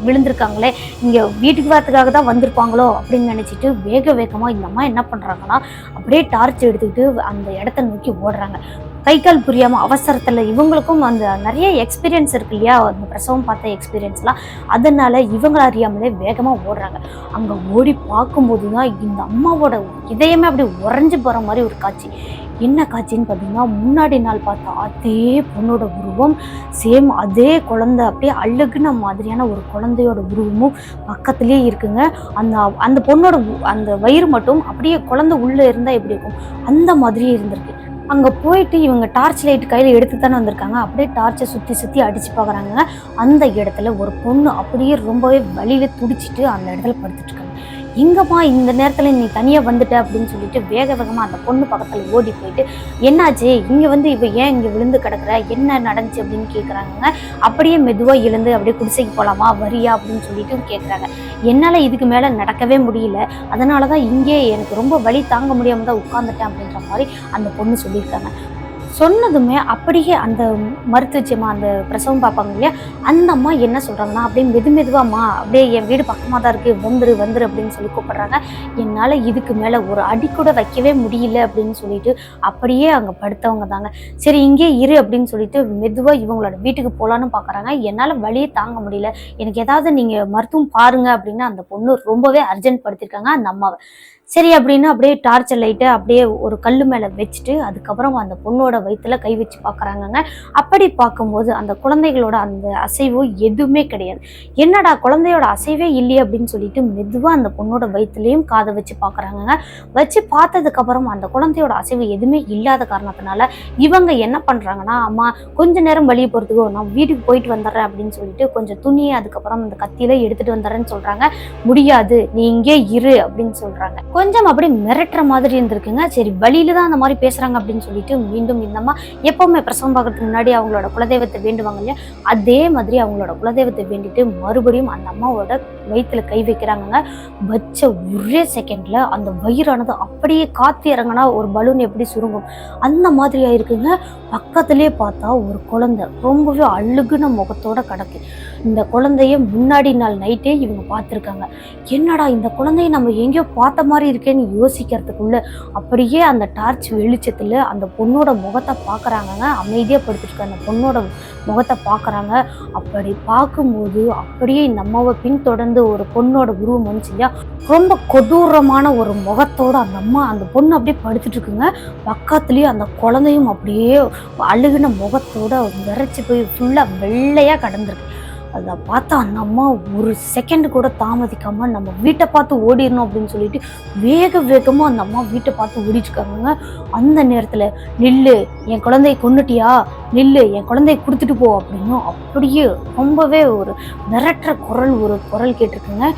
S1: விழுந்திருக்காங்களே, இங்க வீட்டுக்கு வரத்துக்காக தான் வந்திருப்பாங்களோ அப்படின்னு நினைச்சிட்டு வேக வேகமா இந்த அம்மா என்ன பண்றாங்கன்னா அப்படியே டார்ச் எடுத்துக்கிட்டு அந்த இடத்த நோக்கி ஓடுறாங்க. கை கால் புரியாம அவசரத்துல இவங்களுக்கும் அந்த நிறைய எக்ஸ்பீரியன்ஸ் இருக்கு இல்லையா, அந்த பிரசவம் பார்த்த எக்ஸ்பீரியன்ஸ்லாம், அதனால இவங்க அறியாமலே வேகமா ஓடுறாங்க. அங்க ஓடி பார்க்கும்போதுதான் இந்த அம்மாவோட இதயமே அப்படி உறைஞ்சு போற மாதிரி ஒரு காட்சி. என்ன காட்சின்னு பார்த்தீங்கன்னா, முன்னாடி நாள் பார்த்தா அதே பொண்ணோட உருவம் சேம், அதே குழந்தை அப்படியே அழுகுன மாதிரியான ஒரு குழந்தையோட உருவமும் பக்கத்துலேயே இருக்குங்க. அந்த அந்த பொண்ணோட அந்த வயிறு மட்டும் அப்படியே குழந்தை உள்ள இருந்தா எப்படி இருக்கும் அந்த மாதிரியே இருந்திருக்கு. அங்கே போயிட்டு இவங்க டார்ச் லைட் கையில் எடுத்து தானே வந்திருக்காங்க. அப்படியே டார்ச்சை சுற்றி சுற்றி அடித்து பார்க்குறாங்க. அந்த இடத்துல ஒரு பொண்ணு அப்படியே ரொம்பவே வலியில துடிச்சிட்டு அந்த இடத்துல படுத்துட்டு இருக்காங்க. எங்கம்மா இந்த நேரத்தில் நீ தனியாக வந்துட்ட அப்படின்னு சொல்லிட்டு வேக வேகமாக அந்த பொண்ணு பக்கத்தில் ஓடி போயிட்டு, என்னாச்சு இங்கே வந்து இப்போ ஏன் இங்கே விழுந்து கிடக்குற, என்ன நடந்துச்சு அப்படின்னு கேட்குறாங்க. அப்படியே மெதுவாக எழுந்து அப்படியே குடிசைக்கு போகலாமா வரியா அப்படின்னு சொல்லிட்டு கேட்குறாங்க. என்னால் இதுக்கு மேலே நடக்கவே முடியல, அதனால தான் இங்கே எனக்கு ரொம்ப வலி தாங்க முடியாமல் தான் உட்காந்துட்டேன் அப்படின்ற மாதிரி அந்த பொண்ணு சொல்லியிருக்காங்க. சொன்னதுமே அப்படியே அந்த மருத்துவச்சியம்மா அந்த பிரசவம் பார்ப்பாங்க இல்லையா, அந்த அம்மா என்ன சொல்கிறாங்கன்னா, அப்படியே மெதுவாம்மா அப்படியே என் வீடு பக்கமாக தான் இருக்குது, வந்துரு அப்படின்னு சொல்லி கூப்பிட்றாங்க. என்னால் இதுக்கு மேலே ஒரு அடி கூட வைக்கவே முடியல அப்படின்னு சொல்லிட்டு அப்படியே அங்கே படுத்தவங்க தாங்க. சரி இங்கே இரு அப்படின்னு சொல்லிட்டு மெதுவாக இவங்களோட வீட்டுக்கு போகலான்னு பார்க்குறாங்க. என்னால் வலியே தாங்க முடியல, எனக்கு ஏதாவது நீங்கள் மருத்துவம் பாருங்க அப்படின்னு அந்த பொண்ணு ரொம்பவே அர்ஜென்ட் படுத்திருக்காங்க அந்த அம்மாவை. சரி அப்படின்னு அப்படியே டார்ச்சர் லைட்டை அப்படியே ஒரு கல் மேலே வச்சுட்டு அதுக்கப்புறம் அந்த பொண்ணோட வயிற்றுல கை வச்சு பார்க்குறாங்கங்க. அப்படி பார்க்கும்போது அந்த குழந்தைகளோட அந்த அசைவோ எதுவுமே கிடையாது. என்னடா குழந்தையோட அசைவே இல்லையே அப்படின்னு சொல்லிட்டு மெதுவாக அந்த பொண்ணோட வயிற்றுலையும் காதை வச்சு பார்க்குறாங்கங்க. வச்சு பார்த்ததுக்கப்புறம் அந்த குழந்தையோட அசைவு எதுவுமே இல்லாத காரணத்தினால இவங்க என்ன பண்ணுறாங்கன்னா, அம்மா கொஞ்ச நேரம் வெளியே போகிறதுக்கோ நான் வீட்டுக்கு போயிட்டு வந்துடுறேன் அப்படின்னு சொல்லிட்டு கொஞ்சம் துணியை அதுக்கப்புறம் அந்த கத்தியில எடுத்துகிட்டு வந்துடுறேன்னு சொல்கிறாங்க. முடியாது, நீ இங்கே இரு அப்படின்னு சொல்கிறாங்க. கொஞ்சம் அப்படி மிரட்டுற மாதிரி இருந்திருக்குங்க. சரி வழியில தான் அந்த மாதிரி பேசுறாங்க அப்படின்னு சொல்லிட்டு மீண்டும் இந்த அம்மா எப்பவுமே பிரசவம் பார்க்கறதுக்கு முன்னாடி அவங்களோட குலதெய்வத்தை வேண்டுவாங்க இல்லையா, அதே மாதிரி அவங்களோட குலதெய்வத்தை வேண்டிட்டு மறுபடியும் அந்த அம்மாவோட வயிற்றுல கை வைக்கிறாங்க. வச்ச ஒரே செகண்ட்ல அந்த வயிறானது அப்படியே காத்து இறங்கினா ஒரு பலூன் எப்படி சுருங்கும் அந்த மாதிரி ஆயிருக்குங்க. பக்கத்திலே பார்த்தா ஒரு குழந்தை ரொம்பவே அழுகுன முகத்தோட கிடக்கு. இந்த குழந்தைய முன்னாடி நாள் நைட்டே இவங்க பார்த்துருக்காங்க. என்னடா இந்த குழந்தைய நம்ம எங்கேயோ பார்த்த மாதிரி இருக்கேன்னு யோசிக்கிறதுக்குள்ள அப்படியே அந்த டார்ச் வெளிச்சத்துல அந்த பொண்ணோட முகத்தை பார்க்குறாங்கங்க. அமைதியாக படுத்துட்டு அந்த பொண்ணோட முகத்தை பார்க்குறாங்க. அப்படி பார்க்கும்போது அப்படியே இந்த அம்மாவை பின்தொடர்ந்து ஒரு பொண்ணோட உருவம் வந்துச்சு இல்லையா, ரொம்ப கொடூரமான ஒரு முகத்தோட அந்த அம்மா அந்த பொண்ணு அப்படியே படுத்துட்டு இருக்குங்க. பக்கத்துலேயே அந்த குழந்தையும் அப்படியே அழுகின முகத்தோட விரைச்சி போய் ஃபுல்லாக வெள்ளையாக கடந்திருக்கு. அதை பார்த்தா அந்த அம்மா ஒரு செகண்ட் கூட தாமதிக்காம நம்ம வீட்டை பார்த்து ஓடிடணும் அப்படின்னு சொல்லிட்டு வேக வேகமாக அந்த அம்மா வீட்டை பார்த்து ஓடிட்டு இருக்காங்க. அந்த நேரத்தில் நில்லு, என் குழந்தைய கொன்னுட்டியா, நில்லு, என் குழந்தைய கொடுத்துட்டு போ அப்படின்னு அப்படியே ரொம்பவே ஒரு மிரட்டுற ஒரு குரல் கேட்டிருக்குங்க.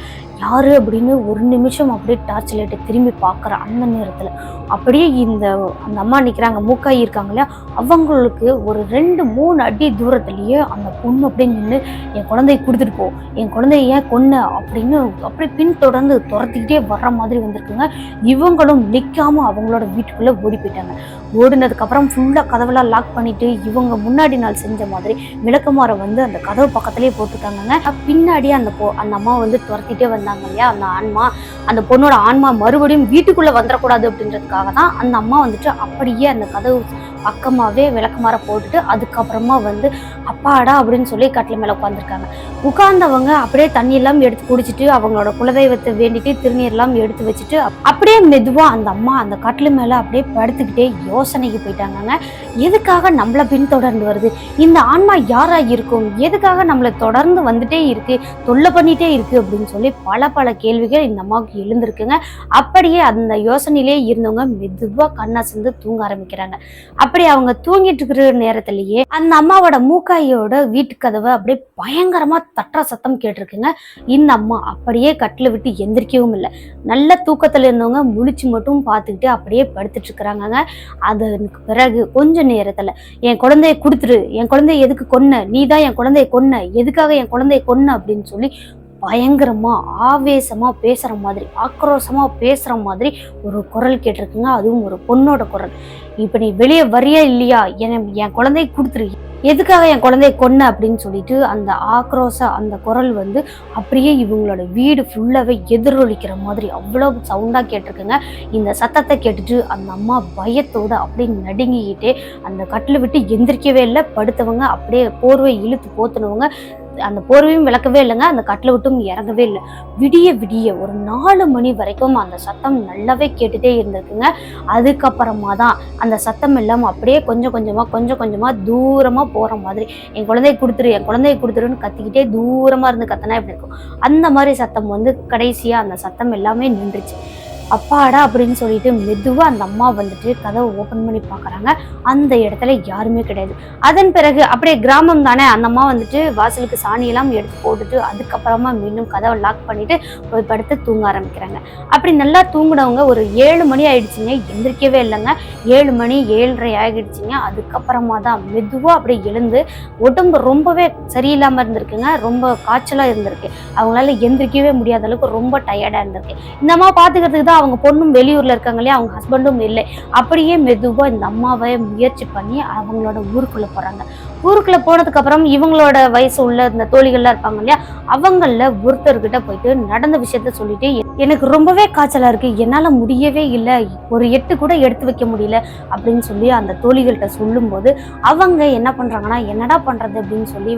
S1: யாரு அப்படின்னு ஒரு நிமிஷம் அப்படியே டார்ச் லைட்டை திரும்பி பார்க்குற அந்த நேரத்தில் அப்படியே அந்த அம்மா நிற்கிறாங்க, மூக்காயி இருக்காங்க இல்லையா, அவங்களுக்கு ஒரு 2-3 அடி தூரத்துலேயே அந்த பொண்ணு அப்படியே நின்று என் குழந்தைய கொடுத்துட்டு போ, என் குழந்தைய ஏன் கொன்ன அப்படின்னு அப்படியே பின்தொடர்ந்து துரத்திக்கிட்டே வர்ற மாதிரி வந்திருக்குங்க. இவங்களும் நிற்காம அவங்களோட வீட்டுக்குள்ளே ஓடி போயிட்டாங்க. ஓடினதுக்கப்புறம் ஃபுல்லாக கதவெல்லாம் லாக் பண்ணிட்டு இவங்க முன்னாடி நாள் செஞ்ச மாதிரி விளக்கமாரை வந்து அந்த கதவு பக்கத்துலேயே போட்டுருக்காங்க. பின்னாடியே அந்த அம்மா வந்து துரத்திட்டே வந்தாங்க இல்லையா, அந்த பொண்ணோட ஆன்மா மறுபடியும் வீட்டுக்குள்ளே வந்துடக்கூடாது அப்படின்றதுக்காக தான் அந்த அம்மா வந்துட்டு அப்படியே அந்த கதவு பக்கமாகவே விளக்கமாற போட்டுட்டு அதுக்கப்புறமா வந்து அப்பாடா அப்படின்னு சொல்லி கட்டில மேலே உட்காந்துருக்காங்க. உட்கார்ந்தவங்க அப்படியே தண்ணி எல்லாம் எடுத்து குடிச்சிட்டு அவங்களோட குலதெய்வத்தை வேண்டிட்டு திருநீர் எல்லாம் எடுத்து வச்சுட்டு அப்படியே மெதுவாக அந்த அம்மா அந்த கட்டில மேலே அப்படியே படுத்துக்கிட்டே யோசனைக்கு போயிட்டாங்க. எதுக்காக நம்மளை பின்தொடர்ந்து வருது, இந்த ஆன்மா யாரா இருக்கும், எதுக்காக நம்மளை தொடர்ந்து வந்துட்டே இருக்கு, தொல்லை பண்ணிட்டே இருக்கு அப்படின்னு சொல்லி பல கேள்விகள் இந்த அம்மாவுக்கு எழுந்திருக்குங்க. அப்படியே அந்த யோசனையிலே இருந்தவங்க மெதுவாக கண்ணா சேர்ந்து தூங்க ஆரம்பிக்கிறாங்க. அப்படி அவங்க தூங்கிட்டு இருக்கிற நேரத்திலேயே அந்த அம்மாவோட மூக்காயோட வீட்டு கதவை அப்படியே பயங்கரமா தட்டுற சத்தம் கேட்டிருக்குங்க. இந்த அம்மா அப்படியே கட்டில விட்டு எந்திரிக்கவும் இல்லை. நல்ல தூக்கத்துல இருந்தவங்க முழிச்சு மட்டும் பார்த்துக்கிட்டு அப்படியே படுத்துட்டு இருக்கிறாங்க. அதற்கு பிறகு கொஞ்ச நேரத்துல என் குழந்தைய கொடுத்துரு, என் குழந்தைய எதுக்கு கொன்ன, நீ தான் என் குழந்தைய கொன்ன, எதுக்காக என் குழந்தைய கொன்ன அப்படின்னு சொல்லி பயங்கரமா ஆவேசமா பேசுற மாதிரி ஆக்ரோஷமா பேசுற மாதிரி ஒரு குரல் கேட்டிருக்குங்க. அதுவும் ஒரு பொண்ணோட குரல். இப்ப நீ வெளியே வரியா இல்லையா, என் குழந்தைய கொடுத்துரு, எதுக்காக என் குழந்தைய கொன்ன அப்படின்னு சொல்லிட்டு அந்த ஆக்ரோஷ அந்த குரல் வந்து அப்படியே இவங்களோட வீடு ஃபுல்லாவே எதிரொலிக்கிற மாதிரி அவ்வளவு சவுண்டா கேட்டிருக்குங்க. இந்த சத்தத்தை கேட்டுட்டு அந்த அம்மா பயத்தோட அப்படியே நடுங்கிக்கிட்டே அந்த கட்டில விட்டு எந்திரிக்கவே இல்லை. படுத்தவங்க அப்படியே போர்வை இழுத்து போத்துனவங்க அந்த போர்வையும் விளக்கவே இல்லைங்க, அந்த கட்டில விட்டும் இறங்கவே இல்லை. விடிய ஒரு 4 மணி வரைக்கும் அந்த சத்தம் நல்லாவே கேட்டுட்டே இருந்திருக்குங்க. அதுக்கப்புறமா தான் அந்த சத்தம் எல்லாம் அப்படியே கொஞ்சம் கொஞ்சமா தூரமா போற மாதிரி என் குழந்தைய கொடுத்துருன்னு கத்திக்கிட்டே தூரமா இருந்து கத்தனா எப்படி இருக்கும், அந்த மாதிரி சத்தம் வந்து கடைசியா அந்த சத்தம் எல்லாமே நின்றுச்சு. அப்பாடா அப்படின்னு சொல்லிட்டு மெதுவா அந்த அம்மா வந்துட்டு கதவை ஓபன் பண்ணி பாக்குறாங்க. அந்த இடத்துல யாருமே கிடையாது. அதன் பிறகு அப்படியே கிராமம் தானே, அந்த அம்மா வந்துட்டு வாசலுக்கு சாணியெல்லாம் எடுத்து போட்டுட்டு அதுக்கப்புறமா மீண்டும் கதவை லாக் பண்ணிட்டு போய் படுத்து தூங்க ஆரம்பிக்கிறாங்க. அப்படி நல்லா தூங்குனவங்க ஒரு 7 மணி ஆயிடுச்சுங்க, எந்திரிக்கவே இல்லைங்க. 7 மணி 7:30 ஆகிடுச்சுங்க. அதுக்கப்புறமா தான் மெதுவா அப்படியே எழுந்து உடம்பு ரொம்பவே சரியில்லாம இருந்திருக்குங்க, ரொம்ப காய்ச்சலா இருந்திருக்கு. அவங்களால எந்திரிக்கவே முடியாத அளவுக்கு ரொம்ப டயர்டா இருந்திருக்கு. இந்த அம்மா பாத்துக்கிறதுக்கு தான் அவங்க பொண்ணும் வெளியூர்ல இருக்காங்க இல்லையா, அவங்க ஹஸ்பண்டும் இல்லை. அப்படியே மெதுவா இந்த அம்மாவை முயற்சி பண்ணி அவங்களோட ஊருக்குள்ள போறாங்க. ஊருக்குள்ள போனதுக்கு அப்புறம் இவங்களோட வயசு உள்ள இந்த தோழிகள்லாம் இருப்பாங்க இல்லையா, அவங்கள ஒருத்தர்கிட்ட போயிட்டு நடந்த விஷயத்த சொல்லிட்டு எனக்கு ரொம்பவே காய்ச்சலா இருக்கு, என்னால முடியவே இல்லை, ஒரு 8 கூட எடுத்து வைக்க முடியல அப்படின்னு சொல்லி அந்த தோழிகள்கிட்ட சொல்லும் போது அவங்க என்ன பண்றாங்கன்னா, என்னடா பண்றது அப்படின்னு சொல்லி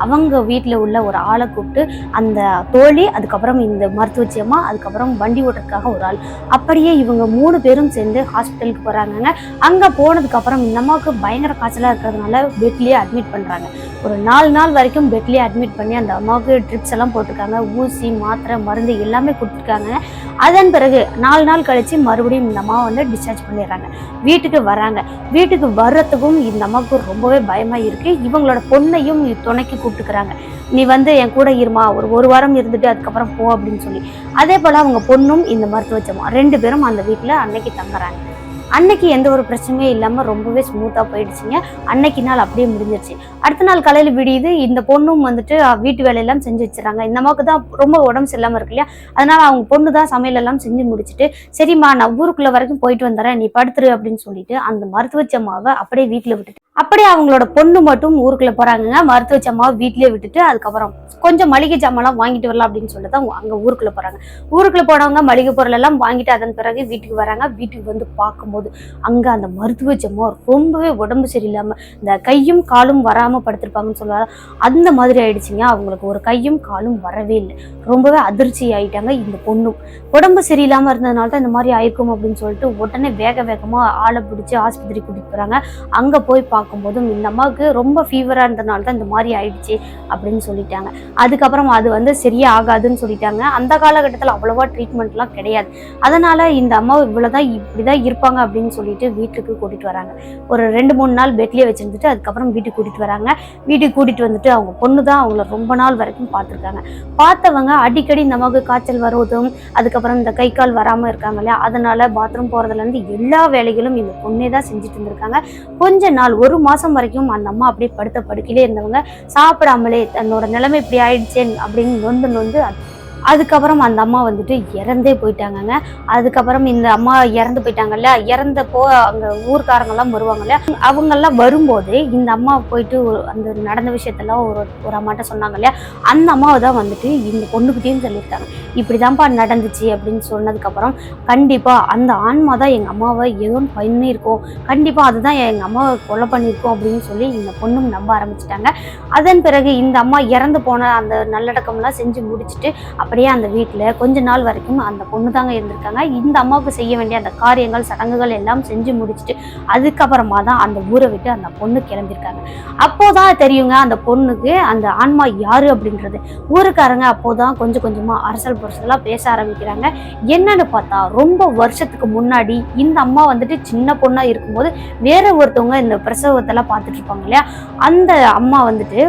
S1: அவங்க வீட்டுல உள்ள ஒரு ஆளை கூப்பிட்டு அந்த தோழி, அதுக்கப்புறம் இந்த மருத்துவச்சி அம்மா, அதுக்கப்புறம் வண்டி ஓட்டுறதுக்காக ஒரு ஆள், அப்படியே இவங்க 3 பேரும் சேர்ந்து ஹாஸ்பிட்டலுக்கு போறாங்க. அங்க போனதுக்கு அப்புறம் இந்த அம்மாவுக்கு பயங்கர காய்ச்சலா இருக்கிறதுனால பெட்லயே அட்மிட் பண்றாங்க. ஒரு 4 நாள் வரைக்கும் பெட்லயே அட்மிட் பண்ணி அந்த அம்மாவுக்கு ட்ரிப்ஸ் எல்லாம் போட்டிருக்காங்க, ஊசி மாத்திரை மருந்து எல்லாமே கொடுத்துருக்காங்க. அதன் பிறகு 4 நாள் கழிச்சு மறுபடியும் இந்த அம்மா வந்து டிஸ்சார்ஜ் பண்ணிடுறாங்க. வீட்டுக்கு வராங்க. வீட்டுக்கு வர்றதுக்கும் இந்த அம்மாவுக்கு ரொம்பவே பயமா இருக்கு. இவங்களோட பொண்ணையும் துணைக்கு கூப்பிட்டுக்கிறாங்க, நீ வந்து என் கூட இருமா, ஒரு வாரம் இருந்துட்டு அதுக்கப்புறம் போ அப்படின்னு சொல்லி. அதே போல அவங்க பொண்ணும் இந்த மருத்துவச்சம்மா 2 பேரும் அந்த வீட்டுல அன்னைக்கு தங்குறாங்க. அன்னைக்கு எந்த ஒரு பிரச்சனையும் இல்லாமல் ரொம்பவே ஸ்மூத்தாக போயிடுச்சுங்க. அன்னைக்கு நாள் அப்படியே முடிஞ்சிருச்சு. அடுத்த நாள் காலையில் விடியுது. இந்த பொண்ணும் வந்துட்டு வீட்டு வேலையெல்லாம் செஞ்சு வச்சுறாங்க. இந்த அம்மாவுக்கு தான் ரொம்ப உடம்பு சரியில்லாமல் இருக்கு இல்லையா, அதனால அவங்க பொண்ணு தான் சமையல் எல்லாம் செஞ்சு முடிச்சுட்டு, சரிம்மா நான் ஊருக்குள்ள வரைக்கும் போயிட்டு வந்துடுறேன், நீ படுத்துரு அப்படின்னு சொல்லிட்டு அந்த மருத்துவச்சி அம்மாவை அப்படியே வீட்டில் விட்டுட்டு அப்படியே அவங்களோட பொண்ணு மட்டும் ஊருக்குள்ள போறாங்க. மருத்துவச்சி அம்மாவை வீட்லயே விட்டுட்டு அதுக்கப்புறம் கொஞ்சம் மளிகை ஜாமான்லாம் வாங்கிட்டு வரலாம் அப்படின்னு சொல்லிட்டு தான் அங்க ஊருக்குள்ள போறாங்க. ஊருக்குள்ள போனவங்க மளிகை பொருள் எல்லாம் வாங்கிட்டு அதன் பிறகு வீட்டுக்கு வராங்க. வீட்டுக்கு வந்து பார்க்கும்போது அங்க அந்த மருத்துவச்சி அம்மா ரொம்பவே உடம்பு சரியில்லாம இந்த கையும் காலும் வராம படுத்திருப்பாங்கன்னு சொல்லுவாங்க, அந்த மாதிரி ஆயிடுச்சுங்க. அவங்களுக்கு ஒரு கையும் காலும் வரவே இல்லை. ரொம்பவே அதிர்ச்சி ஆயிட்டாங்க. இந்த பொண்ணும் உடம்பு சரியில்லாம இருந்ததுனால தான் இந்த மாதிரி ஆயிருக்கும் அப்படின்னு சொல்லிட்டு உடனே வேகமா ஆளை பிடிச்சி ஆஸ்பத்திரி கூட்டிட்டு போறாங்க. அங்க போய் பார்க்கும்போதும் இந்த அம்மாவுக்கு ரொம்ப ஃபீவராக இருந்ததுனால தான் இந்த மாதிரி ஆயிடுச்சு அப்படின்னு சொல்லிட்டாங்க. அதுக்கப்புறம் அது வந்து சரியே ஆகாதுன்னு சொல்லிட்டாங்க. அந்த காலகட்டத்தில் அவ்வளோவா ட்ரீட்மெண்ட்லாம் கிடையாது. அதனால் இந்த அம்மா இவ்வளோதான் இப்படி தான் இருப்பாங்க அப்படின்னு சொல்லிட்டு வீட்டுக்கு கூட்டிகிட்டு வராங்க. ஒரு 2-3 நாள் பெட்லேயே வச்சுருந்துட்டு அதுக்கப்புறம் வீட்டுக்கு கூட்டிகிட்டு வராங்க. வீட்டுக்கு கூட்டிகிட்டு வந்துட்டு அவங்க பொண்ணு தான் அவங்கள ரொம்ப நாள் வரைக்கும் பார்த்துருக்காங்க. பார்த்தவங்க அடிக்கடி இந்த அம்மாவுக்கு காய்ச்சல் வருவதும் அதுக்கப்புறம் இந்த கை கால் வராமல் இருக்காங்க இல்லையா, அதனால பாத்ரூம் போகிறதுலேருந்து எல்லா வேலைகளும் இந்த பொண்ணே தான் செஞ்சுட்டு இருந்திருக்காங்க. கொஞ்ச நாள் 1 மாதம் வரைக்கும் அந்த அம்மா அப்படியே படுத்த படுக்கையிலே இருந்தவங்க சாப்பிடாமலே தன்னோட நிலைமை இப்படி ஆயிடுச்சேன் அப்படின்னு நொந்து அதுக்கப்புறம் அந்த அம்மா வந்துட்டு இறந்தே போயிட்டாங்கங்க. அதுக்கப்புறம் இந்த அம்மா இறந்து போயிட்டாங்கல்ல, இறந்தப்போ அங்கே ஊர்க்காரங்கெல்லாம் வருவாங்க இல்லையா, அவங்கெல்லாம் வரும்போது இந்த அம்மா போயிட்டு அந்த நடந்த விஷயத்தெல்லாம் ஒரு அம்மாட்ட சொன்னாங்க இல்லையா, அந்த அம்மாவை தான் வந்துட்டு இந்த பொண்ணுக்கிட்டேயும் சொல்லியிருக்காங்க. இப்படி தான்ப்பா நடந்துச்சு அப்படின்னு சொன்னதுக்கப்புறம் கண்டிப்பாக அந்த ஆன்மா தான் எங்கள் அம்மாவை ஏதோ பண்ணியிருக்கோம், கண்டிப்பாக அதுதான் எங்கள் அம்மாவை கொலை பண்ணியிருக்கோம் அப்படின்னு சொல்லி இந்த பொண்ணும் நம்ப ஆரம்பிச்சிட்டாங்க. அதன் பிறகு இந்த அம்மா இறந்து போன அந்த நல்லடக்கம்லாம் செஞ்சு முடிச்சுட்டு அப்படியே அந்த வீட்டில் கொஞ்ச நாள் வரைக்கும் அந்த பொண்ணு தாங்க இருந்திருக்காங்க. இந்த அம்மாவுக்கு செய்ய வேண்டிய அந்த காரியங்கள் சடங்குகள் எல்லாம் செஞ்சு முடிச்சுட்டு அதுக்கப்புறமா தான் அந்த ஊரை விட்டு அந்த பொண்ணு கிளம்பியிருக்காங்க. அப்போதான் தெரியுங்க அந்த பொண்ணுக்கு அந்த ஆன்மா யாரு அப்படின்றது. ஊருக்காரங்க அப்போதான் கொஞ்சம் கொஞ்சமா அரசல் புரசலா பேச ஆரம்பிக்கிறாங்க. என்னன்னு பார்த்தா ரொம்ப வருஷத்துக்கு முன்னாடி இந்த அம்மா வந்துட்டு சின்ன பொண்ணா இருக்கும்போது வேற ஒருத்தவங்க இந்த பிரசவத்தெல்லாம் பார்த்துட்டு இருப்பாங்க இல்லையா, அந்த அம்மா வந்துட்டு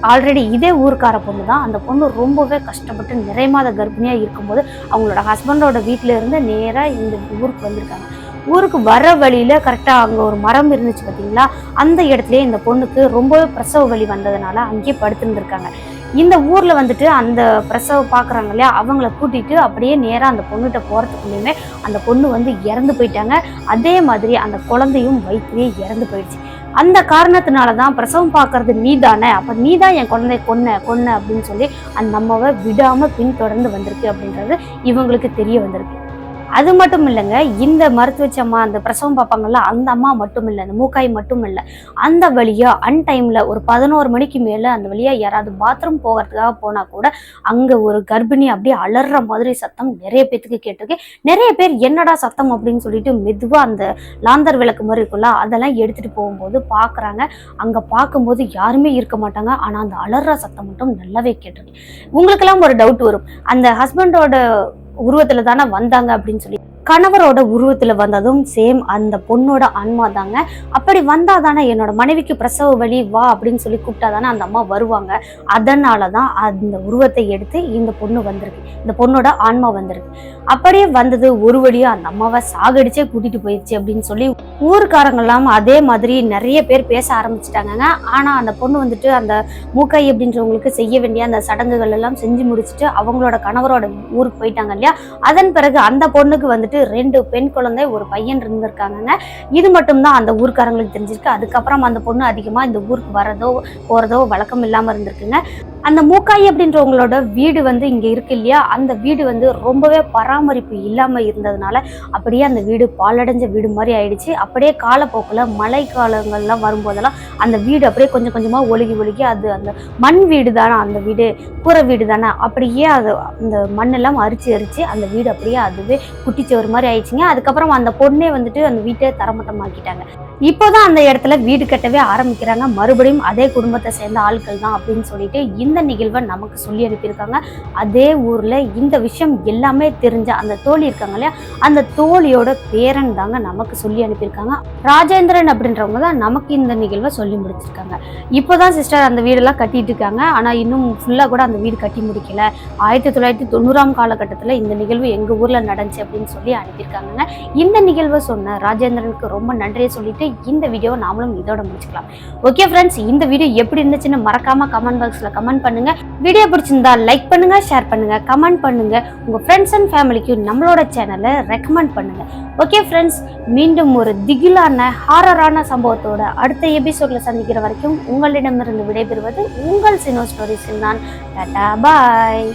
S1: ஆல்ரெடி இதே ஊருக்கார பொண்ணு தான். அந்த பொண்ணு ரொம்பவே கஷ்டப்பட்டு நிறைய மாத கர்ப்பிணியாக இருக்கும்போது அவங்களோட ஹஸ்பண்டோட வீட்டில இருந்து நேராக இந்த ஊருக்கு வந்திருக்காங்க. ஊருக்கு வர வழியில் கரெக்டாக அங்கே ஒரு மரம் இருந்துச்சு பார்த்தீங்களா, அந்த இடத்துலயே இந்த பொண்ணுக்கு ரொம்பவே பிரசவ வலி வந்ததுனால அங்கேயே படுத்துருந்துருக்காங்க. இந்த ஊரில் வந்துட்டு அந்த பிரசவம் பார்க்குறாங்க இல்லையா, அவங்கள கூட்டிகிட்டு அப்படியே நேராக அந்த பொண்ணுகிட்ட போகிறதுக்குள்ளேயுமே அந்த பொண்ணு வந்து இறந்து போயிட்டாங்க. அதே மாதிரி அந்த குழந்தையும் வயிற்றுலேயே இறந்து போயிடுச்சு. அந்த காரணத்தினால தான் பிரசவம் பார்க்கறது நீ தானே, அப்போ நீ தான் என் குழந்தைய கொன்ன அப்படின்னு சொல்லி அந்த அம்மாவை விடாமல் பின்தொடர்ந்து வந்திருக்கு அப்படின்றது இவங்களுக்கு தெரிய வந்திருக்கு. அது மட்டும் இல்லைங்க, இந்த மருத்துவச்சி அம்மா அந்த பிரசவம் பார்ப்பாங்கல்ல, அந்த அம்மா மட்டும் இல்லை, அந்த மூக்காய் மட்டும் இல்லை, அந்த வழியா அன்டைமில் ஒரு 11 மணிக்கு மேலே அந்த வழியா யாராவது பாத்ரூம் போகிறதுக்காக போனால் கூட அங்கே ஒரு கர்ப்பிணி அப்படியே அலற மாதிரி சத்தம் நிறைய பேத்துக்கு கேட்டிருக்கு. நிறைய பேர் என்னடா சத்தம் அப்படின்னு சொல்லிட்டு மெதுவாக அந்த லாந்தர் விளக்கு மாதிரி இருக்குல்ல, அதெல்லாம் எடுத்துகிட்டு போகும்போது பார்க்குறாங்க. அங்கே பார்க்கும்போது யாருமே இருக்க மாட்டாங்க, ஆனால் அந்த அலற சத்தம் மட்டும் நல்லாவே கேட்டிருக்கு. உங்களுக்கெல்லாம் ஒரு டவுட் வரும், அந்த ஹஸ்பண்டோட உருவத்துல தானே வந்தாங்க அப்படின்னு சொல்லி. கணவரோட உருவத்துல வந்ததும் சேம் அந்த பொண்ணோட ஆன்மா தாங்க. அப்படி வந்தா தானே என்னோட மனைவிக்கு பிரசவ வலி வா அப்படின்னு சொல்லி கூப்பிட்டா தானே அந்த அம்மா வருவாங்க. அதனாலதான் அந்த உருவத்தை எடுத்து இந்த பொண்ணு வந்திருக்கு, இந்த பொண்ணோட ஆன்மா வந்திருக்கு. அப்படியே வந்தது ஒரு வழியா அந்த அம்மாவை சாகடிச்சே கூட்டிட்டு போயிடுச்சு அப்படின்னு சொல்லி ஊருக்காரங்கெல்லாம் அதே மாதிரி நிறைய பேர் பேச ஆரம்பிச்சுட்டாங்க. ஆனா அந்த பொண்ணு வந்துட்டு அந்த மூக்காய் அப்படின்றவங்களுக்கு செய்ய வேண்டிய அந்த சடங்குகள் எல்லாம் செஞ்சு முடிச்சுட்டு அவங்களோட கணவரோட ஊருக்கு போயிட்டாங்க இல்லையா. அதன் பிறகு அந்த பொண்ணுக்கு வந்துட்டு 2 பெண் குழந்தை ஒரு பையன் இருந்திருக்காங்க. இது மட்டும் தான் அந்த ஊருக்காரங்களுக்கு தெரிஞ்சிருக்கு. அதுக்கப்புறம் அந்த பொண்ணு அதிகமா இந்த ஊருக்கு வரதோ போறதோ வழக்கம் இல்லாம இருந்திருக்குங்க. அந்த மூக்காய் அப்படின்றவங்களோட வீடு வந்து இங்கே இருக்கு இல்லையா, அந்த வீடு வந்து ரொம்பவே பராமரிப்பு இல்லாமல் இருந்ததுனால அப்படியே அந்த வீடு பாலடைஞ்ச வீடு மாதிரி ஆயிடுச்சு. அப்படியே காலப்போக்கில் மழை காலங்கள்லாம் வரும்போதெல்லாம் அந்த வீடு அப்படியே கொஞ்சம் கொஞ்சமாக ஒழுகி அது அந்த மண் வீடு தானே, அந்த வீடு கூரை வீடு தானே, அப்படியே அது அந்த மண்ணெல்லாம் அரிச்சு அந்த வீடு அப்படியே அதுவே குட்டிச்சவர் மாதிரி ஆயிடுச்சுங்க. அதுக்கப்புறம் அந்த பொண்ணே வந்துட்டு அந்த வீட்டை தரமட்டமாக்கிட்டாங்க. இப்போதான் அந்த இடத்துல வீடு கட்டவே ஆரம்பிக்கிறாங்க. மறுபடியும் அதே குடும்பத்தை சேர்ந்த ஆட்கள் தான் அப்படின்னு சொல்லிட்டு இந்த நிகழ்வை நமக்கு சொல்லி அனுப்பியிருக்காங்க. அதே ஊர்ல இந்த விஷயம் எல்லாமே தெரிஞ்ச அந்த தோழி இருக்காங்க இல்லையா, அந்த தோழியோட பேரன் தாங்க நமக்கு சொல்லி அனுப்பியிருக்காங்க. ராஜேந்திரன் அப்படின்றவங்க தான் நமக்கு இந்த நிகழ்வை சொல்லி முடிச்சிருக்காங்க. இப்போதான் சிஸ்டர் அந்த வீடெல்லாம் கட்டிட்டு இருக்காங்க. ஆனா இன்னும் ஃபுல்லா கூட அந்த வீடு கட்டி முடிக்கல. 1990 காலகட்டத்தில் இந்த நிகழ்வு எங்க ஊர்ல நடந்துச்சு அப்படின்னு சொல்லி அனுப்பியிருக்காங்க. இந்த நிகழ்வை சொன்ன ராஜேந்திரனுக்கு ரொம்ப நன்றியை சொல்லிட்டு இந்த வீடியோவை நாமளும் இதோட முடிச்சுக்கலாம். ஓகே ஃப்ரெண்ட்ஸ், இந்த வீடியோ எப்படி இருந்துச்சுன்னு மறக்காம கமெண்ட் பாக்ஸ்ல கமெண்ட் பண்ணுங்க. வீடியோ பிடிச்சிருந்தா லைக் பண்ணுங்க, ஷேர் பண்ணுங்க, கமெண்ட் பண்ணுங்க. உங்க ஃப்ரெண்ட்ஸ் அண்ட் ஃபேமிலிக்கு நம்மளோட சேனலை ரெக்கமெண்ட் பண்ணுங்க. ஓகே ஃப்ரெண்ட்ஸ், மீண்டும் ஒரு திகிலான ஹாரரான சம்பவத்தோட அடுத்த எபிசோட்ல சந்திக்கிற வரைக்கும் உங்களிடமிருந்து விடைபெறுவது உங்கள் சினோ ஸ்டோரிஸில் நான். டாடா பாய்.